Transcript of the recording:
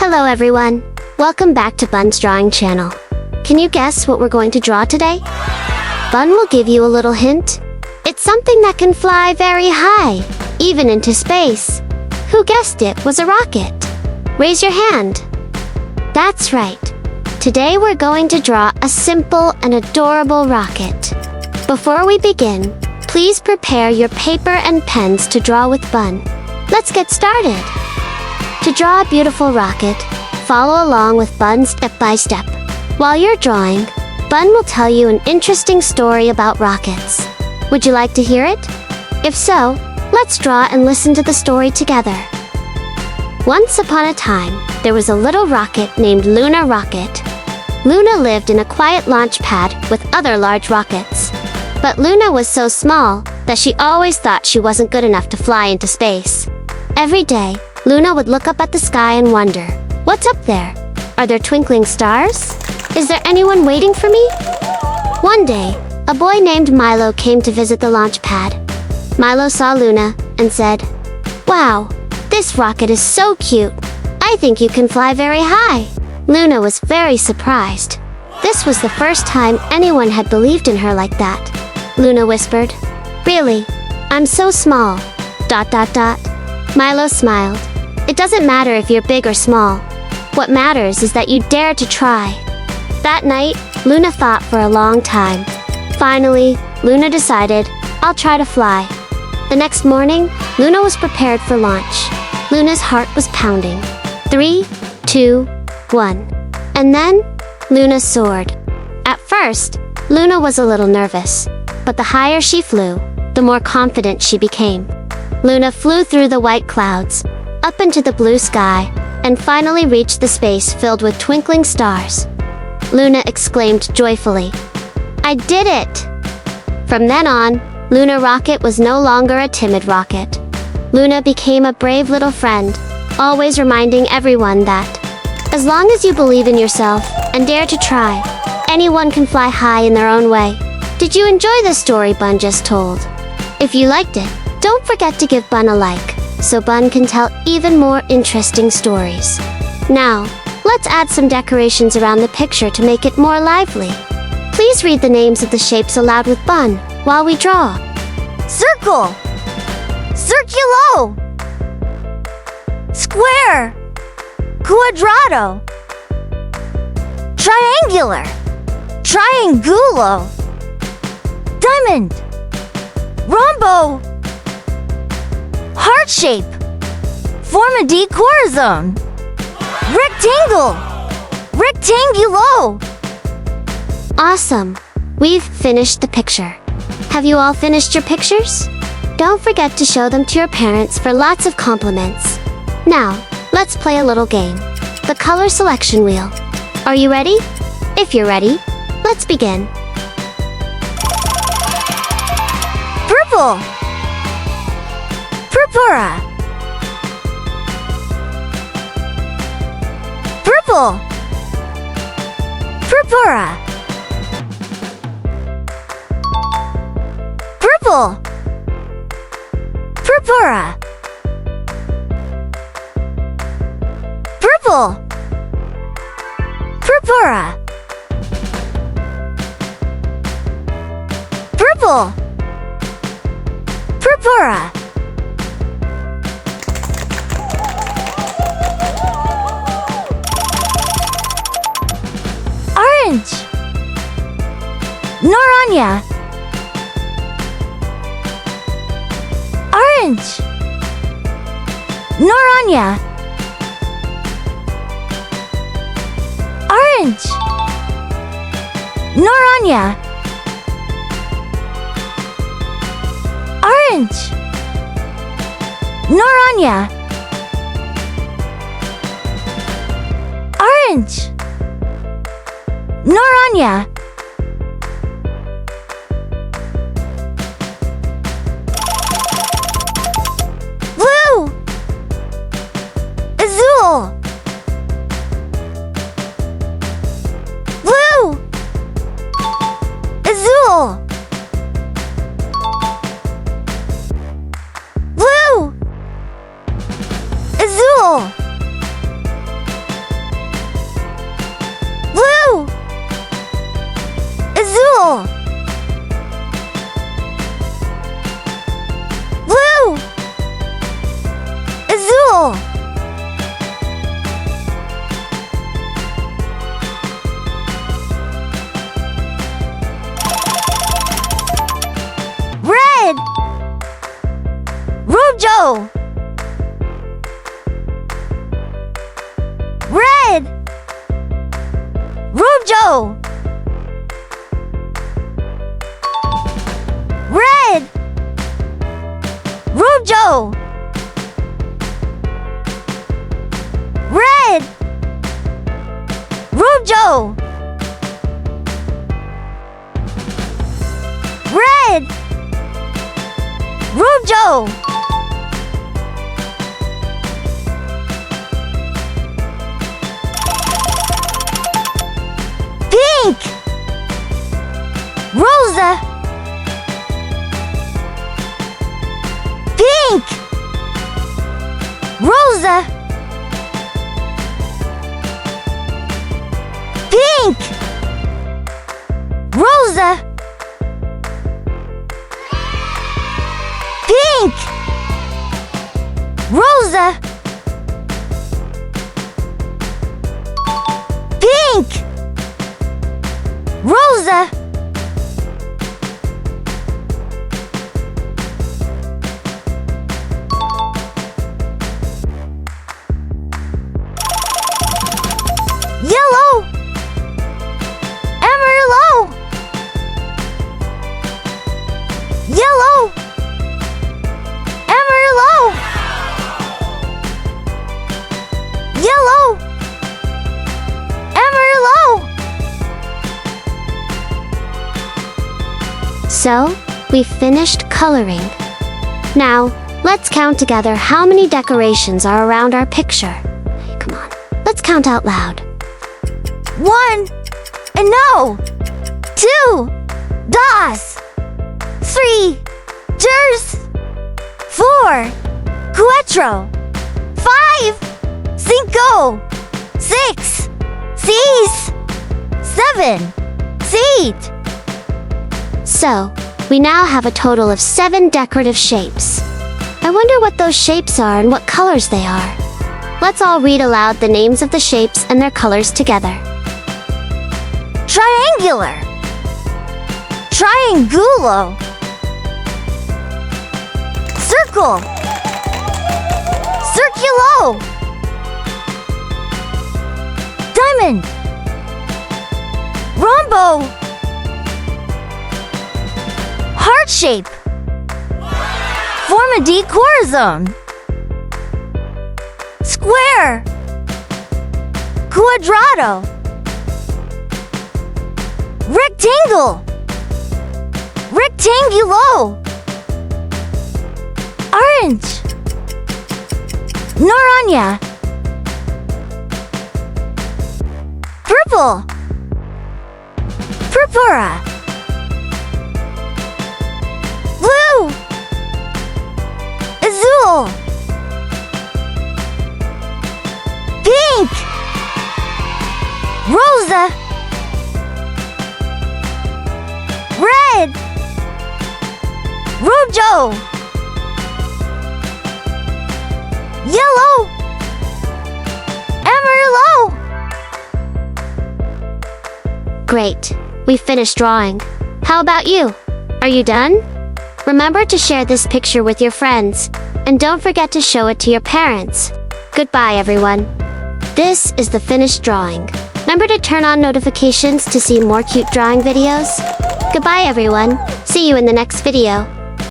Hello everyone! Welcome back to Bun's drawing channel. Can you guess what we're going to draw today? Bun will give you a little hint. It's something that can fly very high, even into space. Who guessed it was a rocket? Raise your hand. That's right. Today we're going to draw a simple and adorable rocket. Before we begin, please prepare your paper and pens to draw with Bun. Let's get started. To draw a beautiful rocket, follow along with Bun step by step. While you're drawing, Bun will tell you an interesting story about rockets. Would you like to hear it? If so, let's draw and listen to the story together. Once upon a time, there was a little rocket named Luna Rocket. Luna lived in a quiet launch pad with other large rockets. But Luna was so small that she always thought she wasn't good enough to fly into space. Every day, Luna would look up at the sky and wonder, what's up there? Are there twinkling stars? Is there anyone waiting for me? One day, a boy named Milo came to visit the launch pad. Milo saw Luna and said, "Wow, this rocket is so cute. I think you can fly very high." Luna was very surprised. This was the first time anyone had believed in her like that. Luna whispered, "Really? I'm so small. ... Milo smiled. It doesn't matter if you're big or small. What matters is that you dare to try. That night, Luna thought for a long time. Finally, Luna decided, I'll try to fly. The next morning, Luna was prepared for launch. Luna's heart was pounding. 3, 2, 1. And then, Luna soared. At first, Luna was a little nervous, but the higher she flew, the more confident she became. Luna flew through the white clouds, up into the blue sky, and finally reached the space filled with twinkling stars. Luna exclaimed joyfully, "I did it!" From then on, Luna Rocket was no longer a timid rocket. Luna became a brave little friend, always reminding everyone that, as long as you believe in yourself and dare to try, anyone can fly high in their own way. Did you enjoy the story Bun just told? If you liked it, don't forget to give Bun a like, so Bun can tell even more interesting stories. Now, let's add some decorations around the picture to make it more lively. Please read the names of the shapes aloud with Bun while we draw. Circle, circulo, square, quadrado, triangular, triangulo, diamond, rhombo, heart shape, forma di corazon, rectangle, rectangulo. Awesome! We've finished the picture. Have you all finished your pictures? Don't forget to show them to your parents for lots of compliments. Now, let's play a little game. The color selection wheel. Are you ready? If you're ready, let's begin. Purple, purpura, purple, purpura, purple, purpura, purple, purpura, purple, purpura. Orange, Noranya, orange, Noranya, orange, Noranya, orange, Noranya, orange, Noranya. Blue, azul, blue, azul, blue, azul, Rojo. Red. Rojo. Red. Rojo. Red. Rojo. Pink. Rosa. Pink. Rosa. Pink. Rosa. Pink. Rosa. Pink. Rosa. Yellow. Amarillo. Yellow. Amarillo. Yellow. Amarillo. So, we finished coloring. Now, let's count together how many decorations are around our picture. Come on, let's count out loud. 1. And no. 2. Dos. 3. Jers. 4. Cuatro. 5. Cinco. 6. Seis. 7. Seat. So, we now have a total of 7 decorative shapes. I wonder what those shapes are and what colors they are. Let's all read aloud the names of the shapes and their colors together. Triangular. Triangulo. Circle. Circulo. Diamond. Rombo. Heart shape. Forma di corazon. Square. Quadrado. Rectangle. Rectangulo. Orange. Naranja. Purple. Purpura. Blue. Azul. Pink. Rosa. Red. Rojo. Yellow. Amarillo. Great, we finished drawing. How about you? Are you done? Remember to share this picture with your friends, and don't forget to show it to your parents. Goodbye, everyone. This is the finished drawing. Remember to turn on notifications to see more cute drawing videos. Goodbye, everyone. See you in the next video.